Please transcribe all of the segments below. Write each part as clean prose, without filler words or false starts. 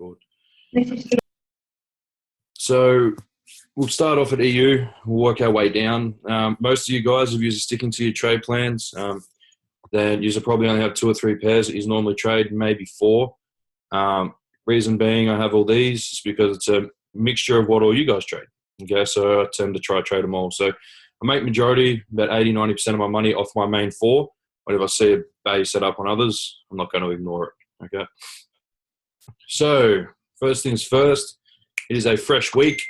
record. So we'll start off at EU. We'll work our way down. Most of you guys, if you're sticking to your trade plans, then you probably only have 2 or 3 pairs that you normally trade, maybe 4. Reason being, I have all these is because it's a mixture of what all you guys trade. Okay, so I tend to try to trade them all. So I make majority, about 80-90% of my money off my main 4. But if I see a bay set up on others, I'm not going to ignore it. Okay. So first things first, it is a fresh week.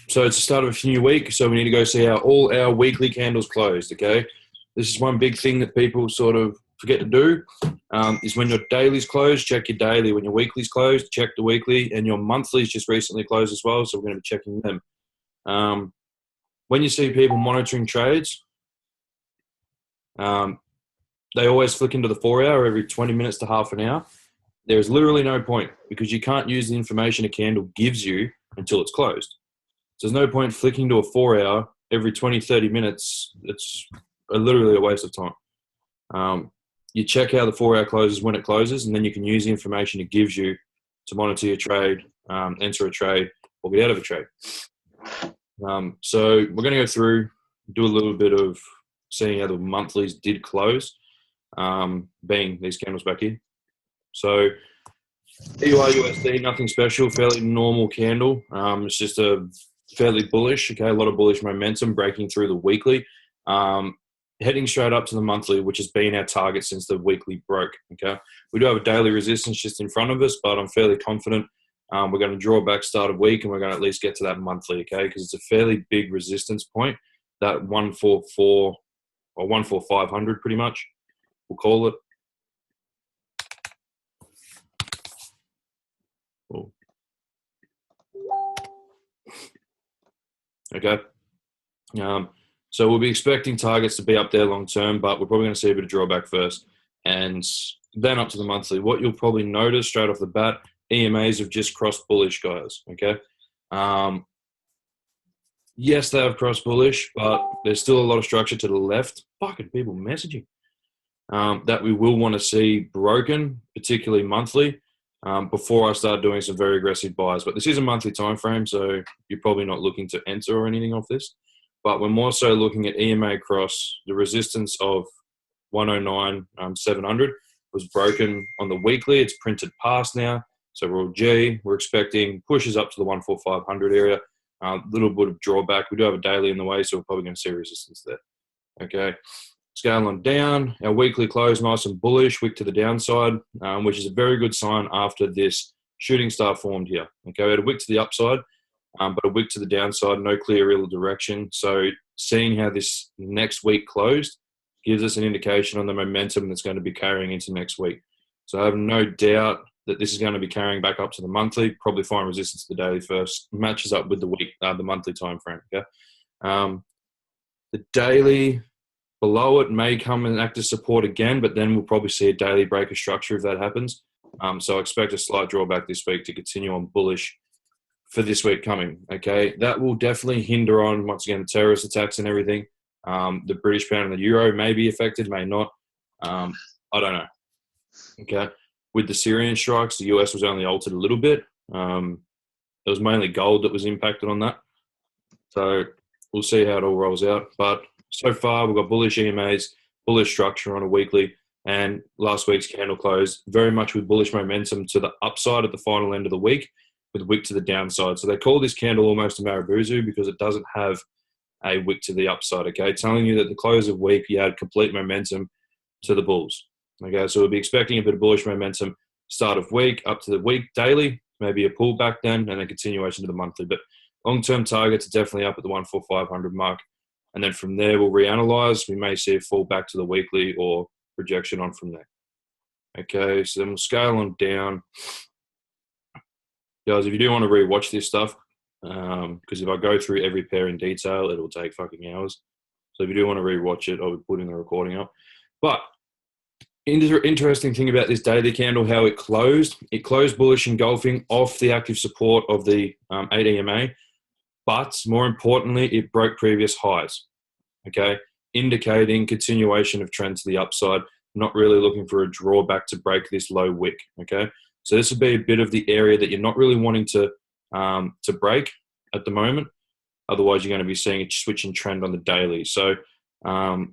So it's the start of a new week, so we need to go see how all our weekly candles closed, okay? This is one big thing that people sort of forget to do, is when your daily's closed, check your daily. When your weekly's closed, check the weekly, and your monthly's just recently closed as well, so we're going to be checking them. When you see people monitoring trades, they always flick into the 4-hour every 20 minutes to half an hour. There's literally no point because you can't use the information a candle gives you until it's closed. So there's no point flicking to a 4-hour every 20, 30 minutes. It's literally a waste of time. You check how the 4-hour closes when it closes, and then you can use the information it gives you to monitor your trade, enter a trade, or get out of a trade. So we're going to go through, do a little bit of seeing how the monthlies did close, being these candles back here. So EURUSD, nothing special, fairly normal candle. It's just a fairly bullish, okay, a lot of bullish momentum breaking through the weekly, heading straight up to the monthly, which has been our target since the weekly broke, okay. We do have a daily resistance just in front of us, but I'm fairly confident we're going to draw back start of week and we're going to at least get to that monthly, okay, because it's a fairly big resistance point, that 144 or 14500 pretty much, we'll call it. Cool. Okay. So we'll be expecting targets to be up there long term, but we're probably going to see a bit of drawback first and then up to the monthly. What you'll probably notice straight off the bat, EMAs have just crossed bullish, guys. Okay. Yes, they have crossed bullish, but there's still a lot of structure to the left. Fucking people messaging. That we will want to see broken, particularly monthly, before I start doing some very aggressive buys. But this is a monthly time frame, so you're probably not looking to enter or anything off this. But we're more so looking at EMA cross. The resistance of 109,700 was broken on the weekly. It's printed past now. So we're all G. We're expecting pushes up to the 14500 area. A little bit of drawback. We do have a daily in the way, so we're probably going to see resistance there. Okay. Scale on down. Our weekly close nice and bullish, wick to the downside, which is a very good sign after this shooting star formed here. Okay, we had a wick to the upside, but a wick to the downside, no clear real direction. So seeing how this next week closed gives us an indication on the momentum that's going to be carrying into next week. So I have no doubt that this is going to be carrying back up to the monthly, probably find resistance to the daily first, matches up with the week, the monthly time frame. Okay, the daily below it may come and act as support again, but then we'll probably see a daily break of structure if that happens. So I expect a slight drawback this week to continue on bullish for this week coming. Okay, that will definitely hinder on, once again, the terrorist attacks and everything. The British pound and the euro may be affected, may not. I don't know. Okay, with the Syrian strikes, the US was only altered a little bit. It was mainly gold that was impacted on that. So we'll see how it all rolls out. But so far, we've got bullish EMAs, bullish structure on a weekly, and last week's candle close very much with bullish momentum to the upside at the final end of the week with wick to the downside. So they call this candle almost a Marubozu because it doesn't have a wick to the upside, okay? Telling you that the close of week, you had complete momentum to the bulls, okay? So we'll be expecting a bit of bullish momentum start of week up to the week daily, maybe a pullback then, and then continuation to the monthly. But long-term targets are definitely up at the 14500 mark. And then from there, we'll reanalyze. We may see a fall back to the weekly or projection on from there. Okay, so then we'll scale on down. Guys, if you do want to rewatch this stuff, because if I go through every pair in detail, it'll take fucking hours. So if you do want to rewatch it, I'll be putting the recording up. But Interesting thing about this daily candle, how it closed. It closed bullish engulfing off the active support of the 8 EMA, but more importantly, it broke previous highs, okay, indicating continuation of trend to the upside, not really looking for a drawback to break this low wick, okay? So this would be a bit of the area that you're not really wanting to break at the moment. Otherwise, you're going to be seeing a switching trend on the daily. So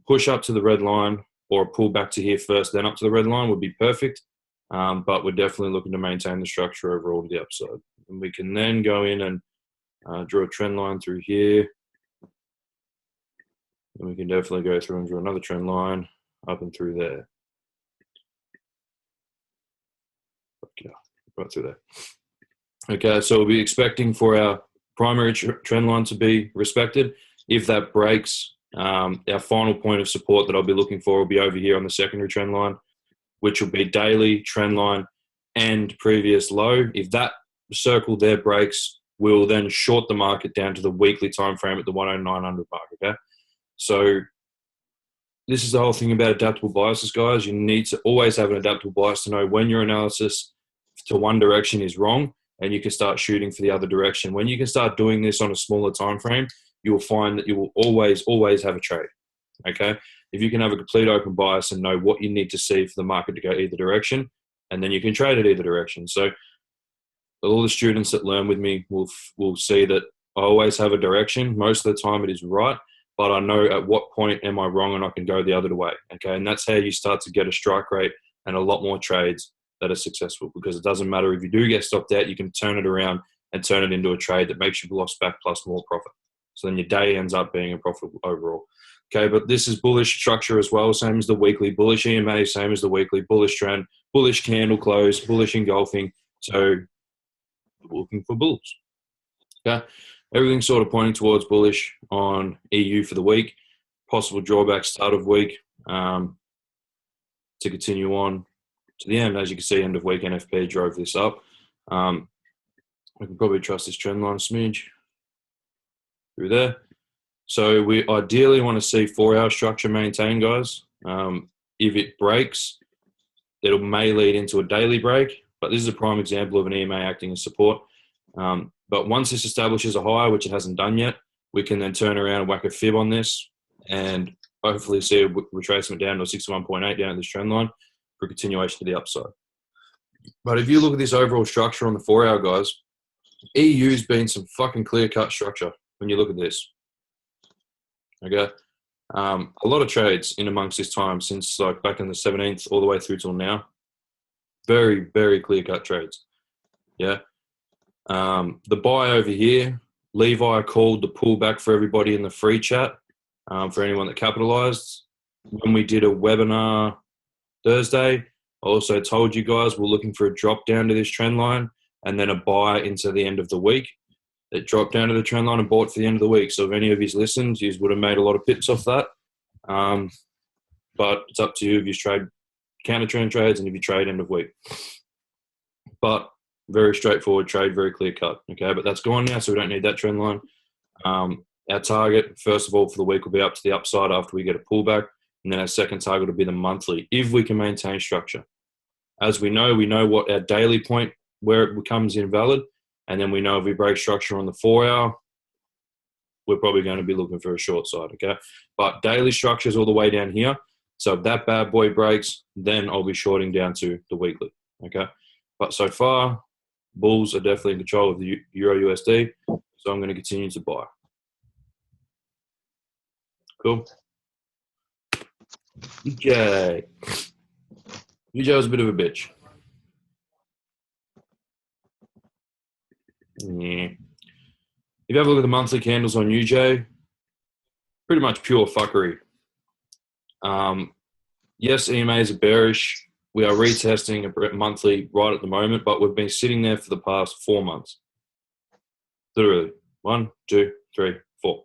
push up to the red line or pull back to here first, then up to the red line would be perfect. But we're definitely looking to maintain the structure overall to the upside. And we can then go in and draw a trend line through here. And we can definitely go through and draw another trend line up and through there. Okay, right through there. Okay, so we'll be expecting for our primary trend line to be respected. If that breaks, our final point of support that I'll be looking for will be over here on the secondary trend line, which will be daily trend line and previous low. If that circle there breaks, we'll then short the market down to the weekly time frame at the 10900 mark, okay? So this is the whole thing about adaptable biases, guys. You need to always have an adaptable bias to know when your analysis to one direction is wrong, and you can start shooting for the other direction. When you can start doing this on a smaller time frame, you will find that you will always have a trade, okay? If you can have a complete open bias and know what you need to see for the market to go either direction, and then you can trade it either direction. So all the students that learn with me will see that I always have a direction. Most of the time it is right, but I know at what point am I wrong and I can go the other way, okay? And that's how you start to get a strike rate and a lot more trades that are successful, because it doesn't matter if you do get stopped out, you can turn it around and turn it into a trade that makes you loss back plus more profit. So then your day ends up being a profit overall. Okay, but this is bullish structure as well, same as the weekly bullish EMA, same as the weekly bullish trend, bullish candle close, bullish engulfing. So looking for bulls. Okay, everything's sort of pointing towards bullish on EU for the week. Possible drawback start of week to continue on to the end. As you can see, end of week NFP drove this up. We can probably trust this trend line smidge through there. So we ideally want to see 4-hour structure maintained, guys. If it breaks, it may lead into a daily break, but this is a prime example of an EMA acting as support. But once this establishes a high, which it hasn't done yet, we can then turn around and whack a fib on this and hopefully see a retracement down to 61.8 down at this trend line for continuation to the upside. But if you look at this overall structure on the 4-hour, guys, EU's been some fucking clear-cut structure when you look at this. Okay? A lot of trades in amongst this time since like back in the 17th all the way through till now. Very, very clear-cut trades. Yeah? The buy over here, Levi called the pullback for everybody in the free chat, for anyone that capitalized. When we did a webinar Thursday, I also told you guys we're looking for a drop down to this trend line and then a buy into the end of the week. It dropped down to the trend line and bought for the end of the week. So if any of you listened, you would have made a lot of pips off that. But it's up to you if you trade counter trend trades and if you trade end of week. But very straightforward trade, very clear cut. Okay, but that's gone now, so we don't need that trend line. Our target, first of all, for the week will be up to the upside after we get a pullback. And then our second target will be the monthly, if we can maintain structure. As we know what our daily point, where it becomes invalid. And then we know if we break structure on the 4-hour, we're probably going to be looking for a short side, okay? But daily structure is all the way down here. So if that bad boy breaks, then I'll be shorting down to the weekly, okay? But so far, bulls are definitely in control of the Euro USD. So I'm going to continue to buy. Cool. Okay. UJ was a bit of a bitch. Yeah. If you have a look at the monthly candles on UJ, pretty much pure fuckery. Yes, EMAs are bearish. We are retesting a monthly right at the moment, but we've been sitting there for the past 4 months. Literally. 1, 2, 3, 4.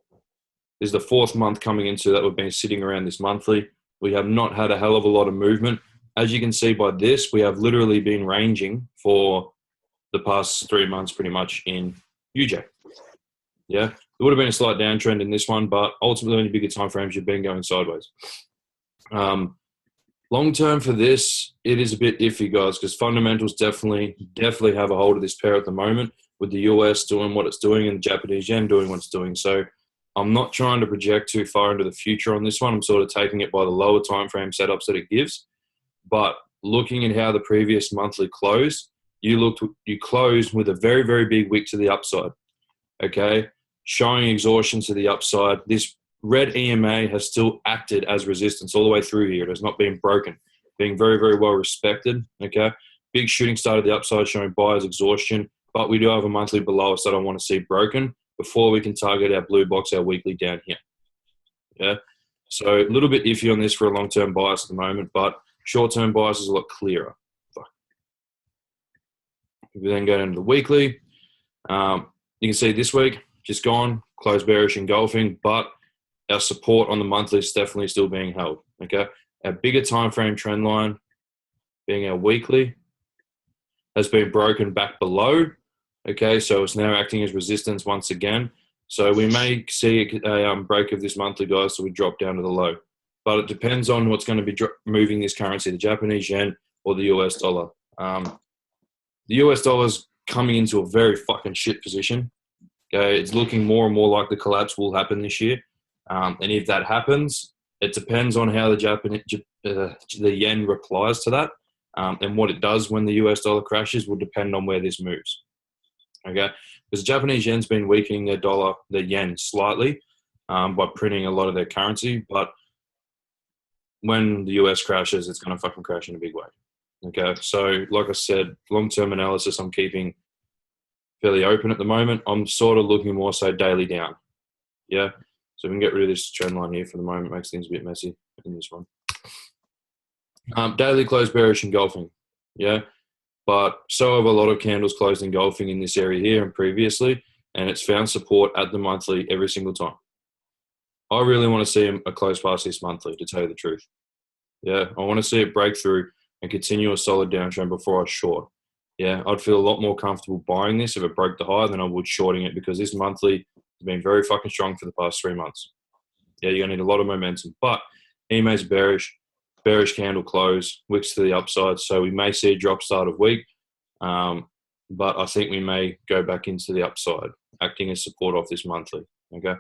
This is the 4th month coming into that we've been sitting around this monthly. We have not had a hell of a lot of movement. As you can see by this, we have literally been ranging for the past 3 months pretty much in UJ. Yeah, there would have been a slight downtrend in this one, but ultimately in bigger time frames, you've been going sideways. Long term for this, it is a bit iffy, guys, because fundamentals definitely have a hold of this pair at the moment, with the US doing what it's doing and the Japanese yen doing what it's doing. So I'm not trying to project too far into the future on this one. I'm sort of taking it by the lower time frame setups that it gives. But looking at how the previous monthly closed, you closed with a very, very big wick to the upside. Okay, showing exhaustion to the upside. This red EMA has still acted as resistance all the way through here. It has not been broken, being very, very well respected. Okay, big shooting star to the upside showing buyers exhaustion, but we do have a monthly below us that I want to see broken before we can target our blue box, our weekly down here. Yeah, so a little bit iffy on this for a long-term bias at the moment, but short-term bias is a lot clearer. If we then go down to the weekly, you can see this week just gone, closed bearish engulfing, but our support on the monthly is definitely still being held. Okay, our bigger time frame trend line, being our weekly, has been broken back below. Okay, so it's now acting as resistance once again. So we may see a break of this monthly, guys, so we drop down to the low. But it depends on what's going to be moving this currency, the Japanese yen or the US dollar. The US dollar's coming into a very fucking shit position. Okay, it's looking more and more like the collapse will happen this year. And if that happens, it depends on how the yen replies to that. And what it does when the US dollar crashes will depend on where this moves. Okay, because the Japanese yen's been weakening their yen slightly by printing a lot of their currency. But when the US crashes, it's going to fucking crash in a big way. Okay, so like I said, long-term analysis I'm keeping fairly open at the moment. I'm sort of looking more so daily down. Yeah, so we can get rid of this trend line here for the moment. Makes things a bit messy in this one. Daily close bearish engulfing. Yeah, but so have a lot of candles closed engulfing in this area here and previously, and it's found support at the monthly every single time. I really want to see a close past this monthly, to tell you the truth. Yeah, I want to see it break through and continue a solid downtrend before I short. Yeah, I'd feel a lot more comfortable buying this if it broke the high than I would shorting it, because this monthly has been very fucking strong for the past 3 months. Yeah, you're going to need a lot of momentum. But EMA's bearish candle close, wicks to the upside, so we may see a drop start of week, but I think we may go back into the upside, acting as support off this monthly. Okay,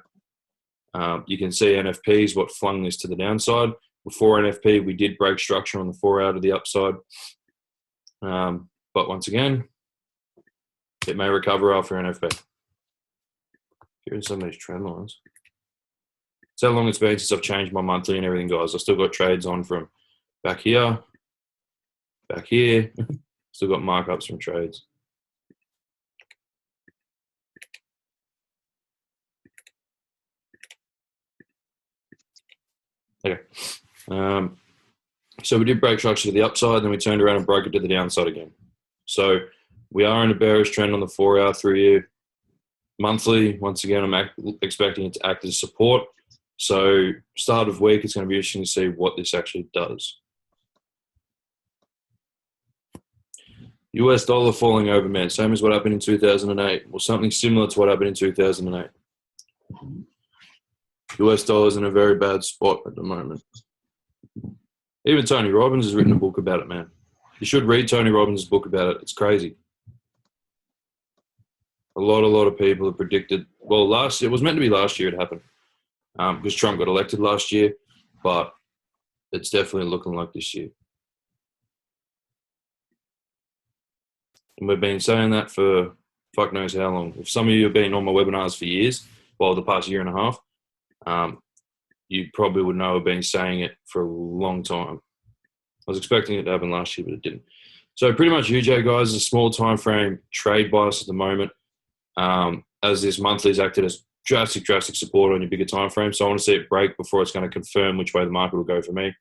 you can see NFP is what flung this to the downside. Before NFP, we did break structure on the 4 hour to the upside. But once again, it may recover after NFP. Here are some of these trend lines. It's how long it's been since I've changed my monthly and everything, guys. I've still got trades on from back here, still got markups from trades. Okay. So we did break structure to the upside, then we turned around and broke it to the downside again. So we are in a bearish trend on the 4 hour, 3 year. Monthly, once again, I'm expecting it to act as support. So start of week, it's going to be interesting to see what this actually does. US dollar falling over, man. Same as what happened in 2008, or something similar to what happened in 2008. US dollar's in a very bad spot at the moment. Even Tony Robbins has written a book about it, man. You should read Tony Robbins' book about it. It's crazy. A lot of people have predicted. Well, last year, it was meant to be last year it happened, because Trump got elected last year, but it's definitely looking like this year. And we've been saying that for fuck knows how long. If some of you have been on my webinars for years, well, the past year and a half, you probably would know I've been saying it for a long time. I was expecting it to happen last year, but it didn't. So pretty much UJ, guys, is a small time frame trade bias at the moment, as this monthly has acted as drastic support on your bigger time frame. So I want to see it break before it's going to confirm which way the market will go for me.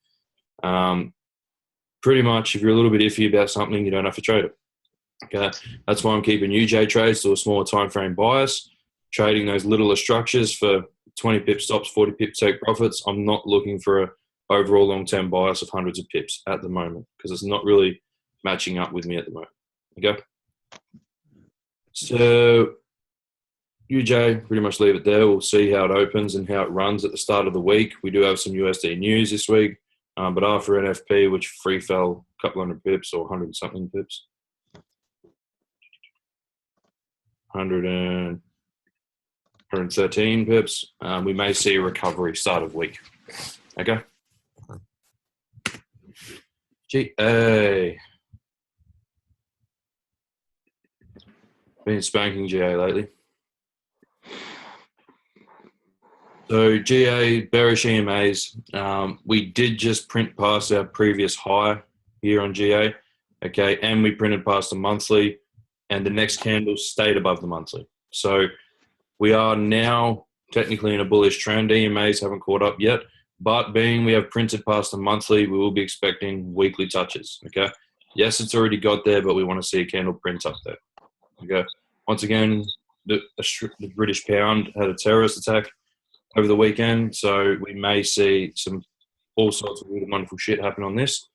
Pretty much, if you're a little bit iffy about something, you don't have to trade it. Okay, that's why I'm keeping UJ trades to a smaller time frame bias, trading those littler structures for 20 pip stops, 40 pip take profits. I'm not looking for a overall long-term bias of hundreds of pips at the moment, because it's not really matching up with me at the moment. Okay, so UJ, pretty much leave it there. We'll see how it opens and how it runs at the start of the week. We do have some USD news this week. But after NFP, which free fell a couple hundred pips or 100 something pips, 113 pips, we may see a recovery start of week. Okay. GA. Been spanking GA lately. So GA, bearish EMAs. We did just print past our previous high here on GA. Okay. And we printed past the monthly, and the next candle stayed above the monthly. So we are now technically in a bullish trend. EMAs haven't caught up yet, but being we have printed past the monthly, we will be expecting weekly touches. Okay. Yes, it's already got there, but we want to see a candle print up there. Okay. Once again, the British pound had a terrorist attack over the weekend, so we may see all sorts of weird and wonderful shit happen on this.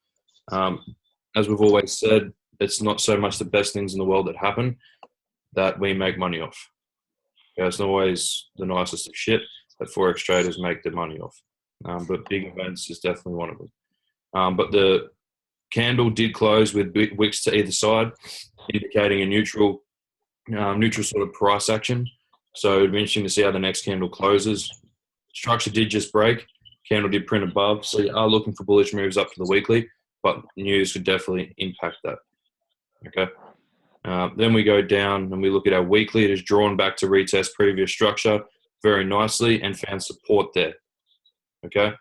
As we've always said, it's not so much the best things in the world that happen that we make money off. It's not always the nicest of shit that Forex traders make their money off. But big events is definitely one of them. But the candle did close with wicks to either side, indicating a neutral sort of price action. So it'd be interesting to see how the next candle closes. Structure did just break. Candle did print above. So you are looking for bullish moves up to the weekly, but news could definitely impact that. Okay. Then we go down and we look at our weekly. It is drawn back to retest previous structure very nicely and found support there. Okay.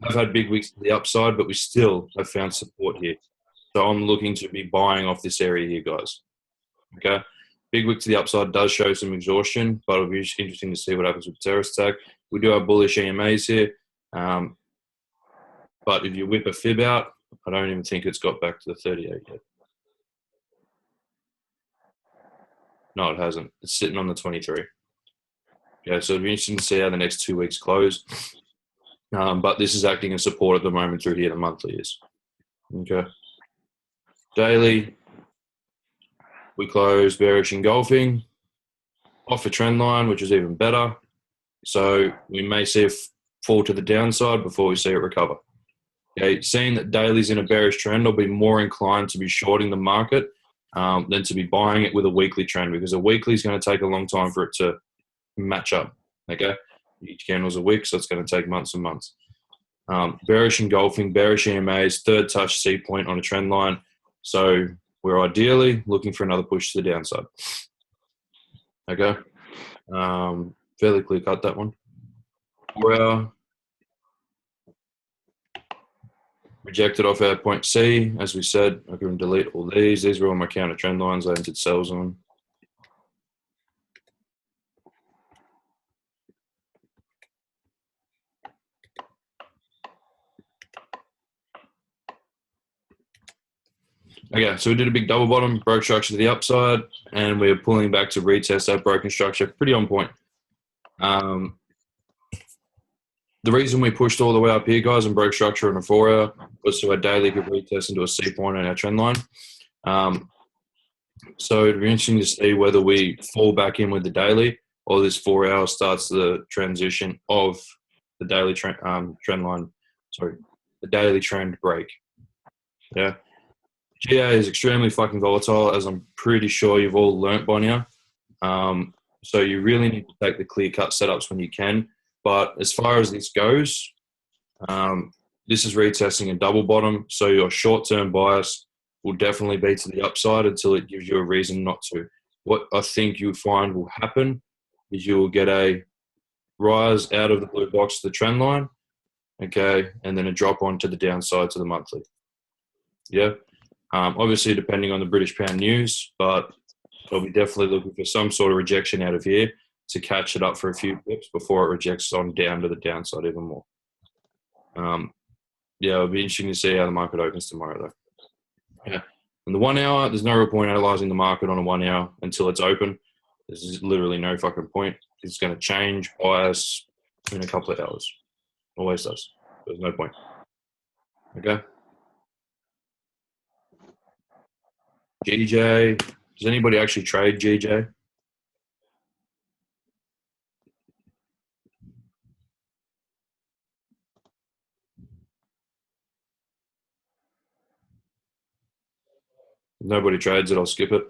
I've had big weeks to the upside, but we still have found support here. So I'm looking to be buying off this area here, guys. Okay. Big wick to the upside does show some exhaustion, but it'll be interesting to see what happens with the terrorist attack. We do have bullish EMAs here. But if you whip a fib out, I don't even think it's got back to the 38 yet. No, it hasn't. It's sitting on the 23. Yeah, so it'll be interesting to see how the next 2 weeks close. But this is acting as support at the moment through here. The monthly is. Okay. Daily, we close bearish engulfing off a trend line, which is even better. So we may see it fall to the downside before we see it recover. Okay, seeing that daily's in a bearish trend, I'll be more inclined to be shorting the market than to be buying it with a weekly trend, because a weekly is going to take a long time for it to match up. Okay, each candle's a wick, so it's going to take months and months. Bearish engulfing, bearish EMAs, third touch C point on a trend line. So we're ideally looking for another push to the downside. Okay, fairly clear cut that one. 4 hour. Rejected off our point C. As we said, I can delete all these. These are all my counter trend lines I entered sells on. Okay, so we did a big double bottom, broke structure to the upside, and we're pulling back to retest that broken structure. Pretty on point. The reason we pushed all the way up here, guys, and broke structure on a 4 hour was so our daily could retest into a C point on our trend line. So it'd be interesting to see whether we fall back in with the daily or this 4 hour starts the transition of the daily trend line. Sorry, the daily trend break. Yeah. GA is extremely fucking volatile, as I'm pretty sure you've all learnt by now. So you really need to take the clear-cut setups when you can. But as far as this goes, this is retesting a double bottom. So your short-term bias will definitely be to the upside until it gives you a reason not to. What I think you'll find will happen is you will get a rise out of the blue box to the trend line, okay, and then a drop on to the downside to the monthly. Yeah. Obviously, depending on the British pound news, but I'll be definitely looking for some sort of rejection out of here to catch it up for a few pips before it rejects on down to the downside even more. Yeah, it'll be interesting to see how the market opens tomorrow, though. Yeah. In the 1 hour, there's no real point analyzing the market on a 1 hour until it's open. There's literally no fucking point. It's going to change bias in a couple of hours. Always does. There's no point. Okay. GJ. Does anybody actually trade GJ? If nobody trades it, I'll skip it.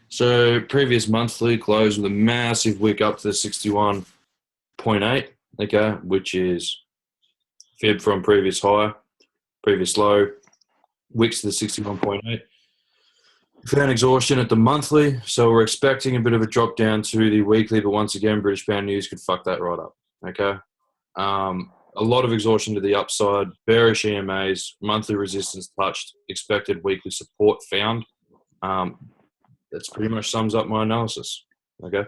So previous monthly closed with a massive wick up to the 61.8, okay, which is fib from previous high, previous low, wicks to the 61.8. Found exhaustion at the monthly, so we're expecting a bit of a drop down to the weekly, but once again, British pound news could fuck that right up, okay? A lot of exhaustion to the upside, bearish EMAs, monthly resistance touched, expected weekly support found. That pretty much sums up my analysis. Okay.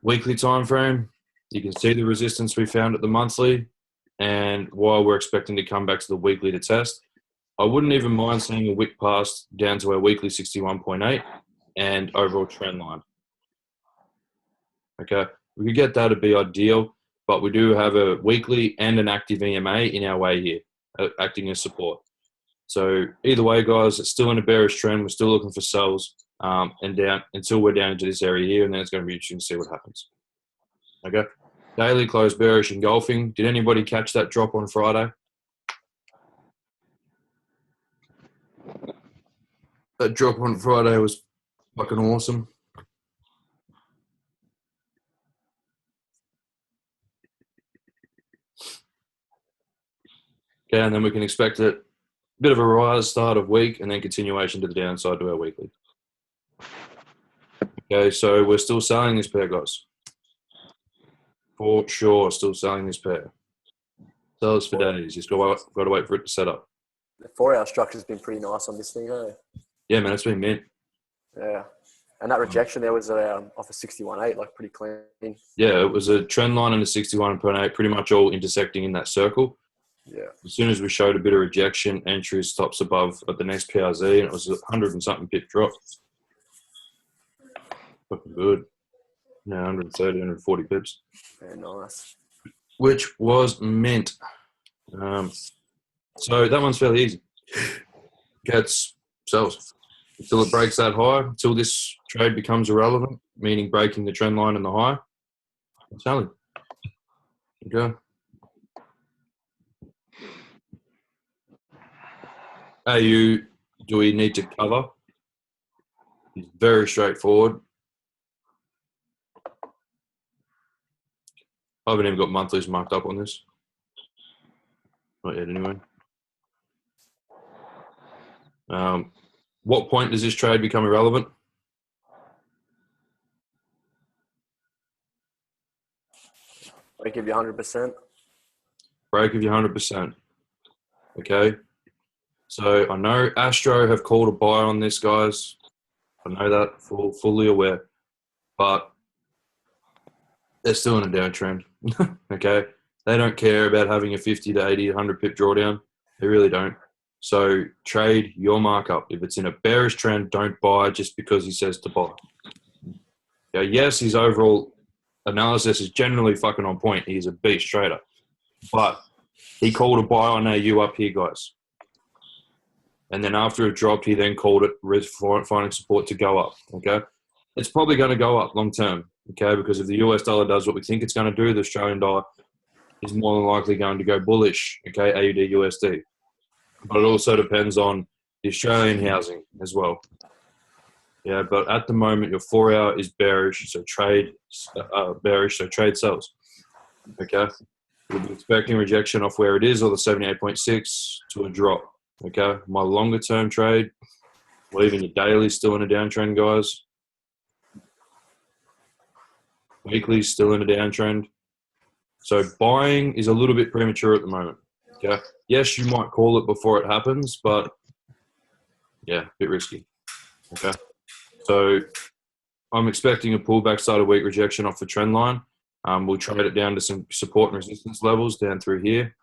Weekly time frame, you can see the resistance we found at the monthly, and while we're expecting to come back to the weekly to test, I wouldn't even mind seeing a wick pass down to our weekly 61.8 and overall trend line. Okay. We could get that, it'd be ideal, but we do have a weekly and an active EMA in our way here, acting as support. So either way, guys, it's still in a bearish trend. We're still looking for sells and down until we're down into this area here, and then it's going to be interesting to see what happens. Okay. Daily close bearish engulfing. Did anybody catch that drop on Friday? That drop on Friday was fucking awesome. Okay, and then we can expect a bit of a rise start of week and then continuation to the downside to our weekly. Okay, so we're still selling this pair, guys. For sure, still selling this pair. Sells for days. Just got to wait for it to set up. The 4-hour structure's been pretty nice on this thing, hey? Yeah, man, it's been mint. Yeah. And that rejection there was off a 61.8, like pretty clean. Yeah, it was a trend line and a 61.8, pretty much all intersecting in that circle. Yeah. As soon as we showed a bit of rejection, entry stops above at the next PRZ, and it was a 100 and something pip drop. Fucking good. No, 130, 140 pips. Very nice. Which was mint. So that one's fairly easy. Gets sells until it breaks that high, until this trade becomes irrelevant, meaning breaking the trend line and the high. I'm selling. Okay. AU, do we need to cover? It's very straightforward. I haven't even got monthlies marked up on this. Not yet, anyway. What point does this trade become irrelevant? Break of your 100%. Break of your 100%. Okay. So I know Astro have called a buy on this, guys. I know that, fully aware. But they're still in a downtrend. Okay. They don't care about having a 50 to 80, 100 pip drawdown. They really don't. So trade your markup. If it's in a bearish trend, don't buy just because he says to buy. Yeah, yes, his overall analysis is generally fucking on point. He's a beast trader. But he called a buy on AU up here, guys. And then after it dropped, he then called it finding support to go up. Okay. It's probably going to go up long term. Okay. Because if the US dollar does what we think it's going to do, the Australian dollar is more than likely going to go bullish. Okay. AUD USD. But it also depends on the Australian housing as well. Yeah. But at the moment, your 4-hour is bearish. So trade bearish. So trade sells. Okay. We'll be expecting rejection off where it is, or the 78.6 to a drop. Okay, my longer term trade, well, even your daily still in a downtrend, guys. Weekly still in a downtrend. So buying is a little bit premature at the moment. Okay, yes, you might call it before it happens, but yeah, a bit risky. Okay, so I'm expecting a pullback start of week rejection off the trend line. We'll trade it down to some support and resistance levels down through here.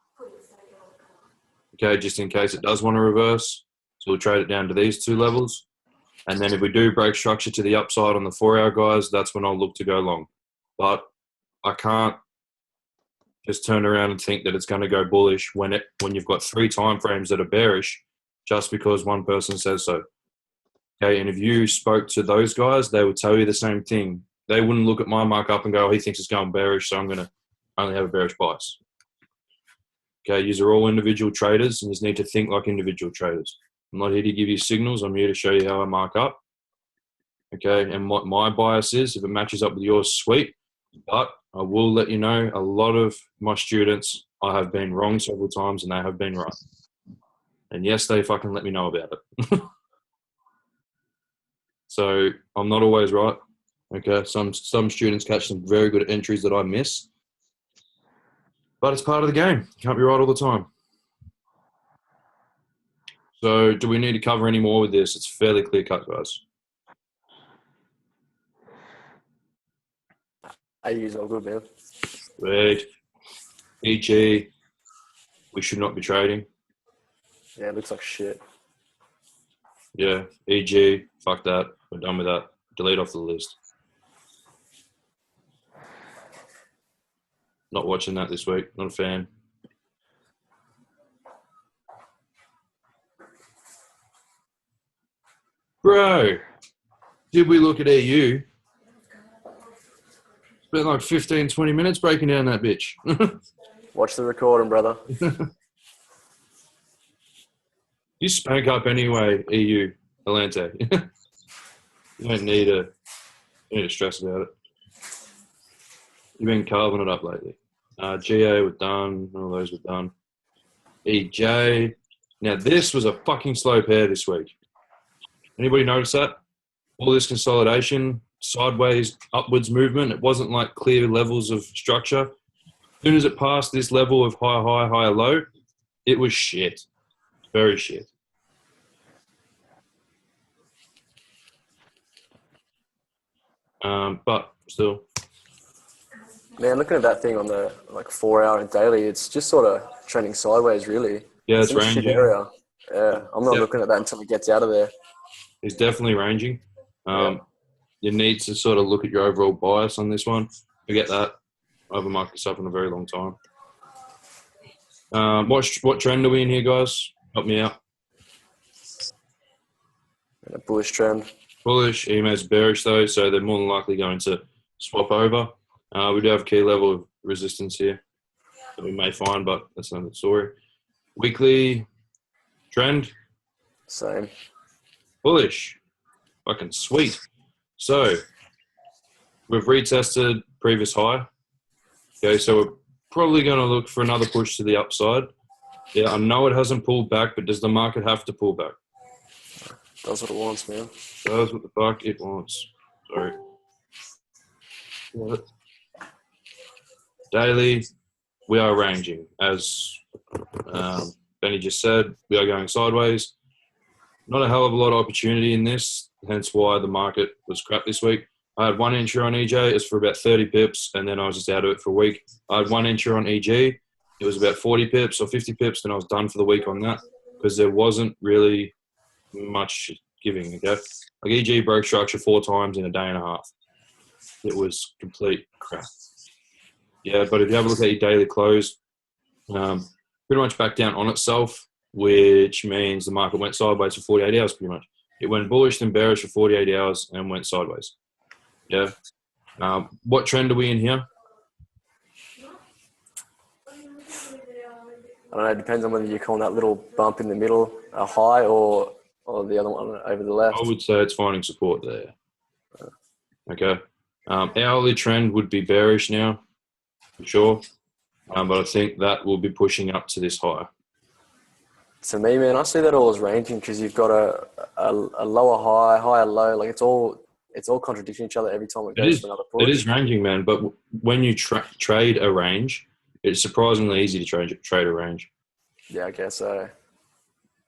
Okay, just in case it does want to reverse. So we'll trade it down to these two levels. And then if we do break structure to the upside on the 4-hour, guys, that's when I'll look to go long. But I can't just turn around and think that it's going to go bullish when you've got 3 time frames that are bearish just because one person says so. Okay, and if you spoke to those guys, they would tell you the same thing. They wouldn't look at my markup and go, oh, he thinks it's going bearish, so I'm going to only have a bearish bias. Okay, these are all individual traders, and you just need to think like individual traders. I'm not here to give you signals. I'm here to show you how I mark up. Okay, and what my bias is, if it matches up with yours, sweet. But I will let you know, a lot of my students, I have been wrong several times, and they have been right. And yes, they fucking let me know about it. So I'm not always right. Okay, some students catch some very good entries that I miss. But it's part of the game. You can't be right all the time. So do we need to cover any more with this? It's fairly clear cut, guys. AU's all good, man. Wait. EG, we should not be trading. Yeah, it looks like shit. Yeah, EG, fuck that. We're done with that. Delete off the list. Not watching that this week. Not a fan. Bro, did we look at EU? Spent like 15, 20 minutes breaking down that bitch. Watch the recording, brother. You spank up anyway, EU, Atlante. You don't need to stress about it. You've been carving it up lately. GA, we're done. All those were done. EJ. Now, this was a fucking slow pair this week. Anybody notice that? All this consolidation, sideways, upwards movement. It wasn't like clear levels of structure. As soon as it passed this level of high, high, high, low, it was shit. Very shit. But still. Man, looking at that thing on the 4 hour and daily, it's just sort of trending sideways, really. Yeah, it's in a ranging. shit area. Yeah, I'm not looking at that until it gets out of there. It's definitely ranging. You need to sort of look at your overall bias on this one. Forget that. I haven't marked this up in a very long time. What trend are we in here, guys? Help me out. A bullish trend. Bullish. EMA's bearish, though, so they're more than likely going to swap over. We do have a key level of resistance here that we may find, but that's another story. Weekly trend. Same. Bullish. Fucking sweet. So we've retested previous high. Okay, so we're probably going to look for another push to the upside. Yeah, I know it hasn't pulled back, but does the market have to pull back? Does what it wants, man. Does what the fuck it wants. Sorry. Daily, we are ranging. As Benny just said, we are going sideways. Not a hell of a lot of opportunity in this, hence why the market was crap this week. I had one entry on EJ. It's for about 30 pips, and then I was just out of it for a week. I had one entry on EG. It was about 40 pips or 50 pips, then I was done for the week on that because there wasn't really much giving, okay? Like EG broke structure 4 times in a day and a half. It was complete crap. Yeah, but if you have a look at your daily close, pretty much back down on itself, which means the market went sideways for 48 hours pretty much. It went bullish then bearish for 48 hours and went sideways. Yeah. What trend are we in here? I don't know. It depends on whether you're calling that little bump in the middle a high or the other one over the left. I would say it's finding support there. Okay. Hourly trend would be bearish now, for sure. But I think that will be pushing up to this high. To me, man, I see that all as ranging because you've got a lower high, higher low. Like it's all contradicting each other every time it goes for another push. It is ranging, man. But when you trade a range, it's surprisingly easy to trade a range. Yeah, I guess so.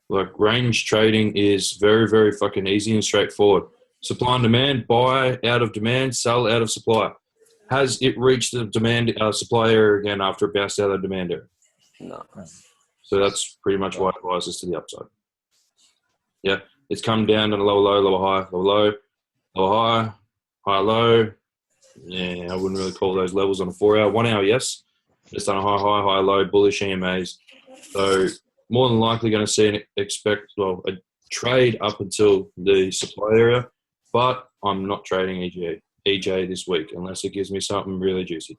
Like range trading is very, very fucking easy and straightforward. Supply and demand, buy out of demand, sell out of supply. Has it reached the demand supply area again after it bounced out of the demand area? No. So that's pretty much why it rises to the upside. Yeah, it's come down to a lower low, lower high, lower low, lower high, high low. Yeah, I wouldn't really call those levels on a 4 hour. 1 hour, yes. It's done a high, high, high, low, bullish EMAs. So more than likely going to see a trade up until the supply area, but I'm not trading EJ this week unless it gives me something really juicy.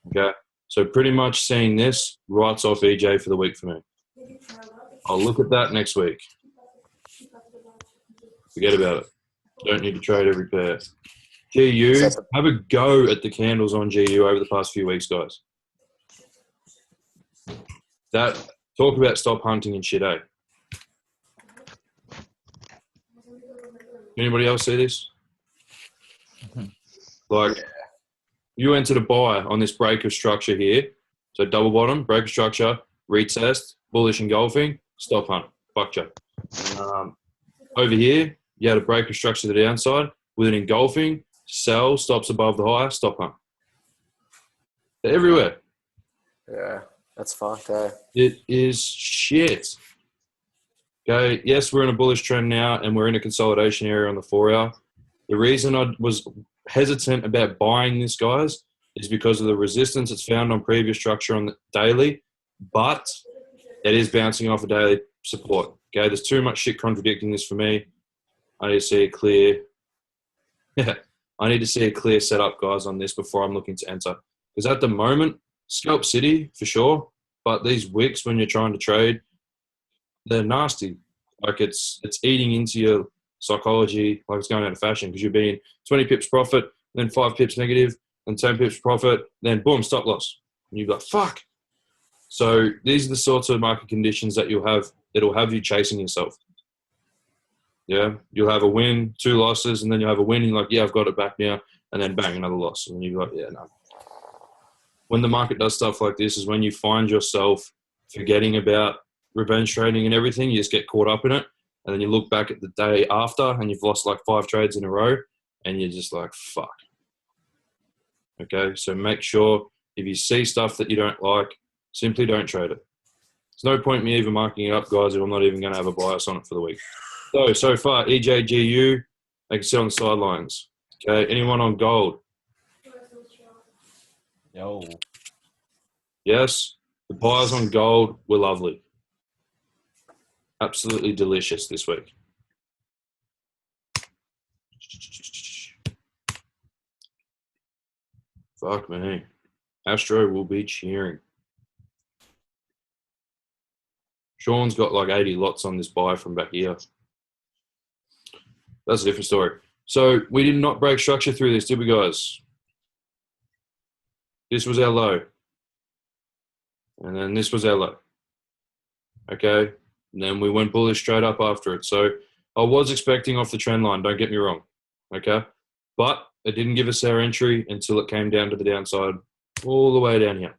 Okay, so pretty much seeing this writes off EJ for the week for me. I'll look at that next week. Forget about it. Don't need to trade every pair. GU, have a go at the candles on GU over the past few weeks, guys. Talk about stop hunting and shit, eh? Anybody else see this? Like, you entered a buy on this breaker structure here. So double bottom, breaker structure, retest, bullish engulfing, stop hunt. Fuck you. Over here, you had a breaker structure to the downside with an engulfing, sell, stops above the high, stop hunt. They're everywhere. Yeah, that's fucked, eh? It is shit. Okay, yes, we're in a bullish trend now and we're in a consolidation area on the 4-hour. The reason I was hesitant about buying this, guys, is because of the resistance it's found on previous structure on the daily, but it is bouncing off a daily support. Okay, there's too much shit contradicting this for me. I need to see a clear I need to see a clear setup, guys, on this before I'm looking to enter. Because at the moment, Scalp City for sure, but these wicks when you're trying to trade, they're nasty. Like it's eating into your psychology, like it's going out of fashion because you're being 20 pips profit, then 5 pips negative, then 10 pips profit, then boom, stop loss. And you've got fuck. So these are the sorts of market conditions that it'll have you chasing yourself. Yeah, you'll have a win, 2 losses, and then you'll have a win, and you're like, yeah, I've got it back now, and then bang, another loss. And you're like, yeah, no. When the market does stuff like this is when you find yourself forgetting about revenge trading and everything. You just get caught up in it, and then you look back at the day after, and you've lost like 5 trades in a row, and you're just like, fuck. Okay, so make sure if you see stuff that you don't like, simply don't trade it. There's no point in me even marking it up, guys, if I'm not even going to have a bias on it for the week. So far, EJGU, they can sit on the sidelines. Okay, anyone on gold? Yo. Yes, the buys on gold were lovely. Absolutely delicious this week. Fuck me. Astro will be cheering. Sean's got like 80 lots on this buy from back here. That's a different story. So we did not break structure through this, did we, guys? This was our low. And then this was our low. Okay? And then we went bullish straight up after it. So I was expecting off the trend line, don't get me wrong. Okay? But it didn't give us our entry until it came down to the downside, all the way down here.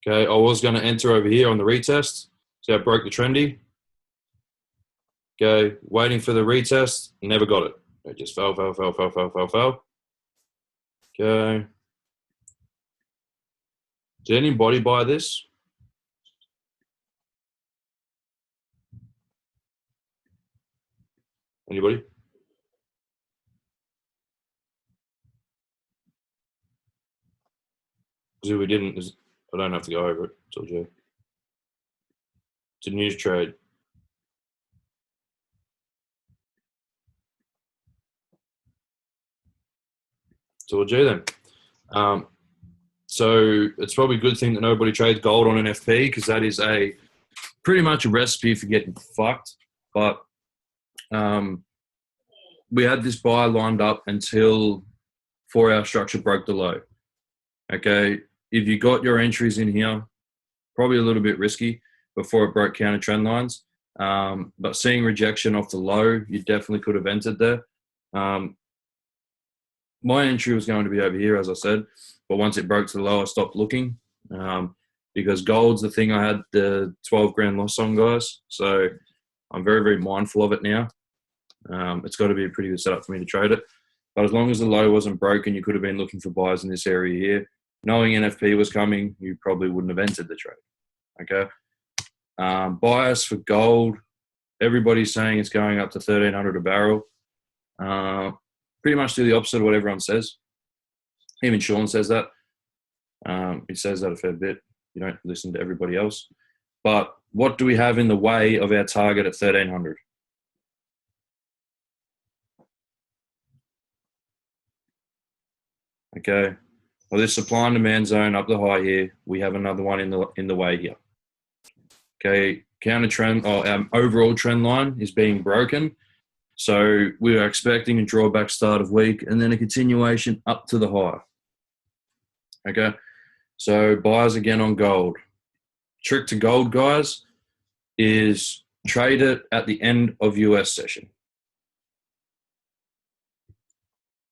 Okay, I was going to enter over here on the retest. So I broke the trendy. Okay, waiting for the retest. Never got it. It just fell. Okay. Did anybody buy this? Anybody? Because if we didn't, I don't have to go over it. Told you. It's a news trade. Told you then. So it's probably a good thing that nobody trades gold on an FP because that is pretty much a recipe for getting fucked. But we had this buy lined up until 4-hour structure broke the low. Okay, if you got your entries in here, probably a little bit risky before it broke counter trend lines. But seeing rejection off the low, you definitely could have entered there. My entry was going to be over here, as I said, but once it broke to the low, I stopped looking because gold's the thing I had the 12 grand loss on, guys. So I'm very, very mindful of it now. It's got to be a pretty good setup for me to trade it. But as long as the low wasn't broken, you could have been looking for buys in this area here. Knowing NFP was coming, you probably wouldn't have entered the trade. Okay. Bias for gold. Everybody's saying it's going up to 1,300 a barrel. pretty much do the opposite of what everyone says. Even Sean says that. He says that a fair bit. You don't listen to everybody else. But what do we have in the way of our target at 1,300? Okay. Well, this supply and demand zone up the high here, we have another one in the way here. Okay. Counter trend, our overall trend line is being broken. So we are expecting a drawback start of week and then a continuation up to the high. Okay. So buyers again on gold. Trick to gold, guys, is trade it at the end of US session.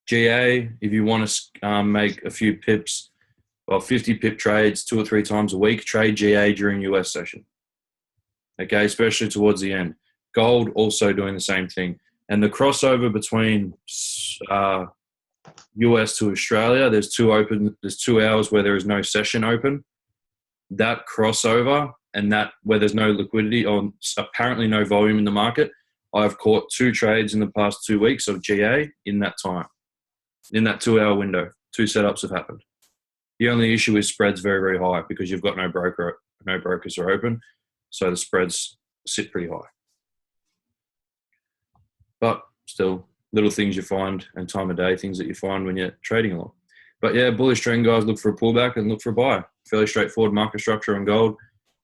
GA, if you want to make a few pips, well, 50 pip trades 2 or 3 times a week, trade GA during US session. Okay, especially towards the end. Gold also doing the same thing. And the crossover between US to Australia, there's 2 hours where there is no session open. That crossover and that where there's no liquidity or apparently no volume in the market, I've caught 2 trades in the past 2 weeks of GA in that time. In that 2-hour window, 2 setups have happened. The only issue is spreads very, very high because you've got no brokers are open. So the spreads sit pretty high. But still, little things you find and time of day, things that you find when you're trading a lot. But yeah, bullish trend, guys, look for a pullback and look for a buy. Fairly straightforward market structure on gold.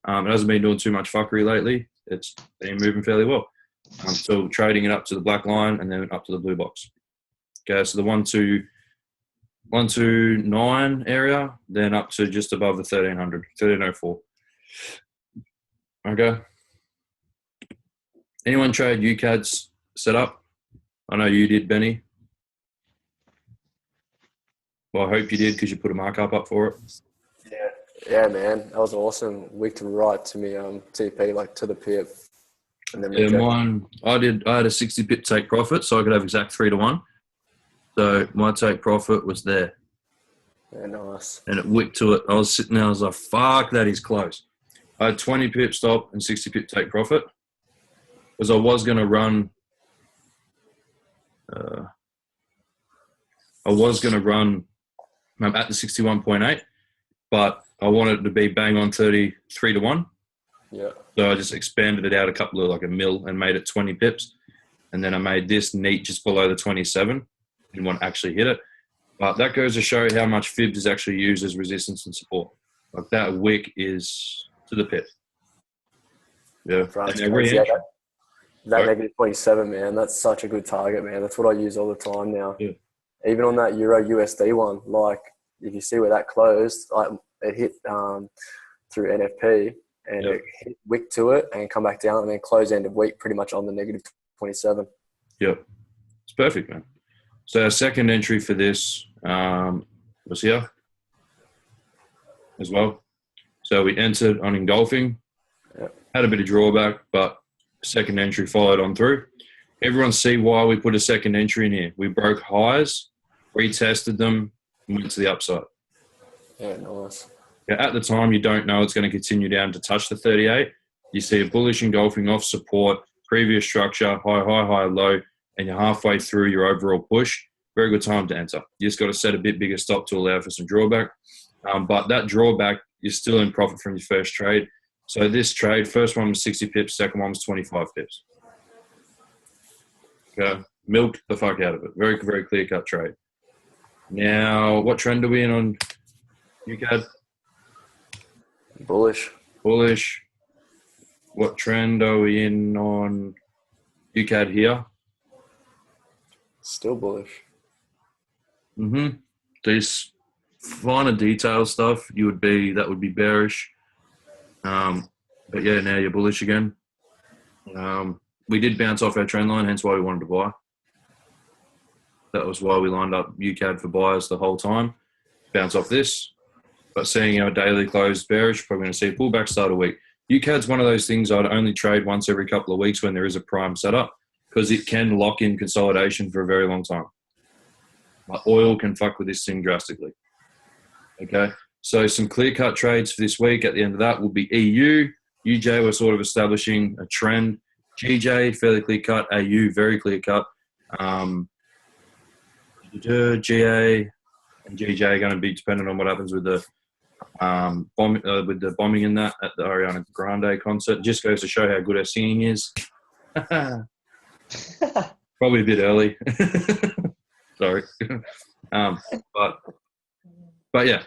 It hasn't been doing too much fuckery lately. It's been moving fairly well. So trading it up to the black line and then up to the blue box. Okay, so the 129 area, then up to just above the 1,300, 1,304. Okay. Anyone trade UCAD's setup? I know you did, Benny. Well, I hope you did because you put a markup up for it. Yeah, man. That was awesome. Week to right to me, TP, like to the pip. And then mine, I had a 60 pip take profit, so I could have exact 3 to 1. So my take profit was there. Yeah, nice. And it wicked to it. I was sitting there, I was like, fuck, that is close. I had 20 pip stop and 60 pip take profit because I was going to run at the 61.8, but I wanted it to be bang on 33 to 1. Yeah. So I just expanded it out a couple of like a mil and made it 20 pips. And then I made this neat just below the 27. Didn't want to actually hit it. But that goes to show how much fibs is actually used as resistance and support. Like that wick is to the pit. Yeah. That negative 27, man, that's such a good target, man. That's what I use all the time now. Yeah. Even on that Euro USD one, like if you see where that closed, like it hit through NFP and it hit wick to it and come back down and then close end of week pretty much on the negative 27. Yep. It's perfect, man. So our second entry for this was here as well. So we entered on engulfing, had a bit of drawback, but second entry followed on through. Everyone see why we put a second entry in here. We broke highs, retested them, and went to the upside. Yeah, nice. Yeah, at the time, you don't know it's going to continue down to touch the 38. You see a bullish engulfing off support, previous structure, high, low, and you're halfway through your overall push. Very good time to enter. You just got to set a bit bigger stop to allow for some drawback. But that drawback, you're still in profit from your first trade. So this trade, first one was 60 pips, second one was 25 pips. Okay, milked the fuck out of it. Very, very clear-cut trade. Now, what trend are we in on UCAD? Bullish. What trend are we in on UCAD here? Still bullish. This finer detail stuff, that would be bearish. But yeah, now you're bullish again. We did bounce off our trend line, hence why we wanted to buy. That was why we lined up UCAD for buyers the whole time. Bounce off this. But seeing our daily close bearish, probably going to see a pullback start a week. UCAD's one of those things I'd only trade once every couple of weeks when there is a prime setup because it can lock in consolidation for a very long time. But oil can fuck with this thing drastically. Okay, so some clear-cut trades for this week. At the end of that will be EU. UJ, we're sort of establishing a trend. GJ, fairly clear-cut. AU, very clear-cut. GA and GJ are going to be dependent on what happens with the bombing in that at the Ariana Grande concert. Just goes to show how good her singing is. Probably a bit early. Sorry. But yeah,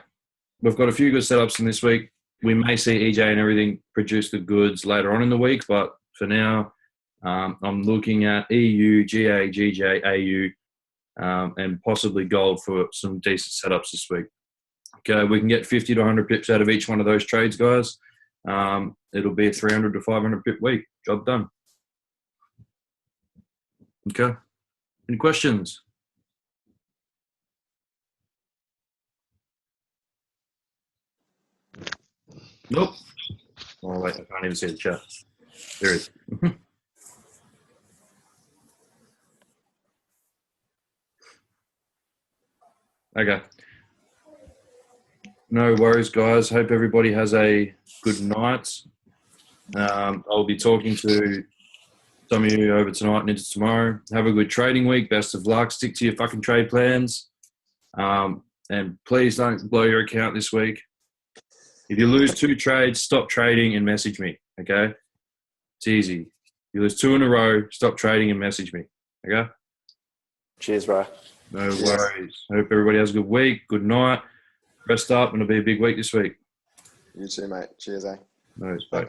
we've got a few good setups in this week. We may see EJ and everything produce the goods later on in the week, but for now, I'm looking at EU, GA, GJ, AU, and possibly gold for some decent setups this week. Okay, we can get 50 to 100 pips out of each one of those trades, guys. It'll be a 300 to 500 pip week. Job done. Okay. Any questions? Nope. Oh, wait, I can't even see the chat. There it is. Okay. No worries, guys. Hope everybody has a good night. I'll be talking to some of you over tonight and into tomorrow. Have a good trading week. Best of luck. Stick to your fucking trade plans. And please don't blow your account this week. If you lose 2 trades, stop trading and message me, okay? It's easy. You lose 2 in a row, stop trading and message me, okay? Cheers, bro. No worries. Hope everybody has a good week. Good night. Rest up, and it'll be a big week this week. You too, mate. Cheers, eh? No, bye.